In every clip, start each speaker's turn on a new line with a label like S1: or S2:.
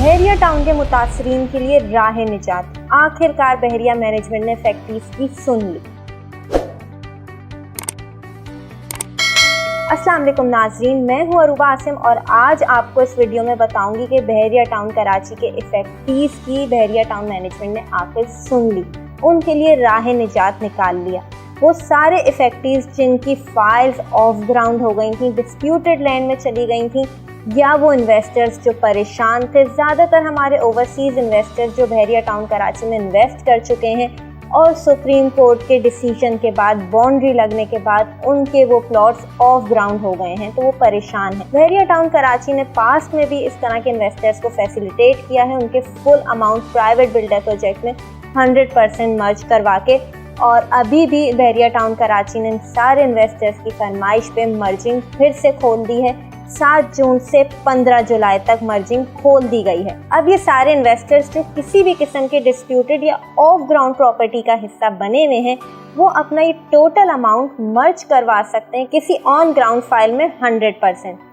S1: बहरिया town के मुतासरीन के लिए राह निजात। आखिरकार बहरिया मैनेजमेंट ने फैक्ट्रीज की सुन ली। अस्सलाम वालेकुम नाज़रीन, मैं हूँ अरूबा आसिम और आज आपको इस वीडियो में बताऊंगी कि बहरिया टाउन कराची के इफेक्टीज की बहरिया टाउन मैनेजमेंट ने आखिर सुन ली, उनके लिए राह निजात निकाल लिया। वो सारे इफेक्टीज जिनकी फाइल्स ऑफ ग्राउंड हो गई थी, डिस्प्यूटेड लैंड में चली गई थी, या वो इन्वेस्टर्स जो परेशान थे, ज़्यादातर हमारे ओवरसीज़ इन्वेस्टर्स जो बहरिया टाउन कराची में इन्वेस्ट कर चुके हैं और सुप्रीम कोर्ट के डिसीजन के बाद, बाउंड्री लगने के बाद उनके वो प्लॉट्स ऑफ ग्राउंड हो गए हैं, तो वो परेशान हैं। बहरिया टाउन कराची ने पास्ट में भी इस तरह के इन्वेस्टर्स को फैसिलिटेट किया है, उनके full amount private builder project में 100% मर्ज करवा के, और अभी भी बहरिया टाउन कराची ने सारे इन्वेस्टर्स की फरमाइश पे मर्जिंग फिर से खोल दी है। 7 जून से 15 जुलाई तक मर्जिंग खोल दी गई है। अब ये सारे इन्वेस्टर्स जो किसी भी किस्म के डिस्प्यूटेड या ऑफ ग्राउंड प्रॉपर्टी का हिस्सा बने हुए हैं, वो अपना ये टोटल अमाउंट मर्ज करवा सकते हैं किसी ऑन ग्राउंड फाइल में 100%।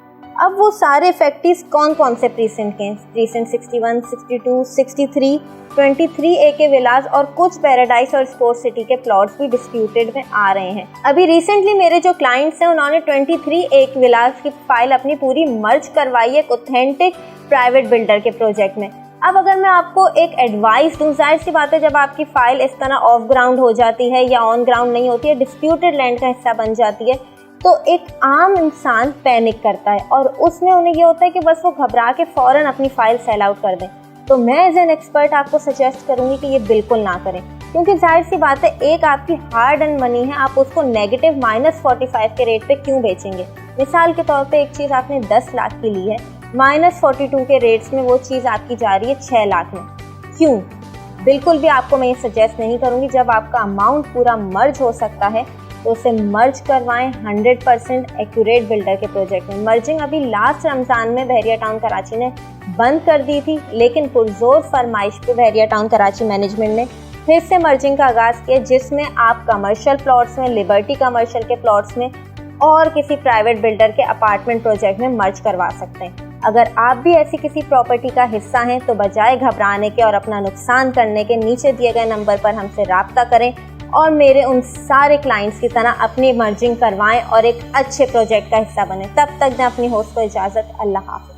S1: अब वो सारे फैक्ट्रीज कौन कौन से प्रीसेंट के हैं? प्रीसेंट 61, 62, 63, 23A के विलास और कुछ पैराडाइज और स्पोर्ट्स सिटी के प्लॉट्स भी डिस्प्यूटेड में आ रहे हैं। अभी रिसेंटली मेरे जो क्लाइंट्स हैं उन्होंने 23A के विलास की फाइल अपनी पूरी मर्ज करवाई है ऑथेंटिक प्राइवेट बिल्डर के प्रोजेक्ट में। अब अगर मैं आपको एक एडवाइस दूं, जाहिर सी बात है जब आपकी फाइल इस तरह ऑफ ग्राउंड हो जाती है या ऑन ग्राउंड नहीं होती है, डिस्प्यूटेड लैंड का हिस्सा बन जाती है, तो एक आम इंसान पैनिक करता है और उसमें उन्हें ये होता है कि बस वो घबरा के फ़ौरन अपनी फाइल सेल आउट कर दें। तो मैं एज एन एक्सपर्ट आपको सजेस्ट करूंगी कि ये बिल्कुल ना करें, क्योंकि जाहिर सी बात है एक आपकी हार्ड एंड मनी है, आप उसको नेगेटिव -45 के रेट पे क्यों बेचेंगे? मिसाल के तौर पे एक चीज़ आपने 10 लाख की ली है, -42 के रेट्स में वो चीज़ आपकी जा रही है 6 लाख में, क्यों? बिल्कुल भी आपको मैं ये सजेस्ट नहीं करूँगी। जब आपका अमाउंट पूरा मर्ज हो सकता है तो उसे मर्ज करवाएं 100% एक्यूरेट बिल्डर के प्रोजेक्ट में। मर्जिंग अभी लास्ट रमज़ान में बहरिया टाउन कराची ने बंद कर दी थी, लेकिन पुरजोर फरमाइश पे बहरिया टाउन कराची मैनेजमेंट ने फिर से मर्जिंग का आगाज़ किया, जिसमें आप कमर्शियल प्लॉट्स में, लिबर्टी कमर्शियल के प्लॉट्स में और किसी प्राइवेट बिल्डर के अपार्टमेंट प्रोजेक्ट में मर्ज करवा सकते हैं। अगर आप भी ऐसी किसी प्रॉपर्टी का हिस्सा हैं तो बजाय घबराने के और अपना नुकसान करने के नीचे दिए गए नंबर पर हमसे राब्ता करें और मेरे उन सारे क्लाइंट्स की तरह अपनी मर्जिंग करवाएं और एक अच्छे प्रोजेक्ट का हिस्सा बने। तब तक मैं अपनी होस्ट को इजाज़त, अल्लाह हाफ़िज़।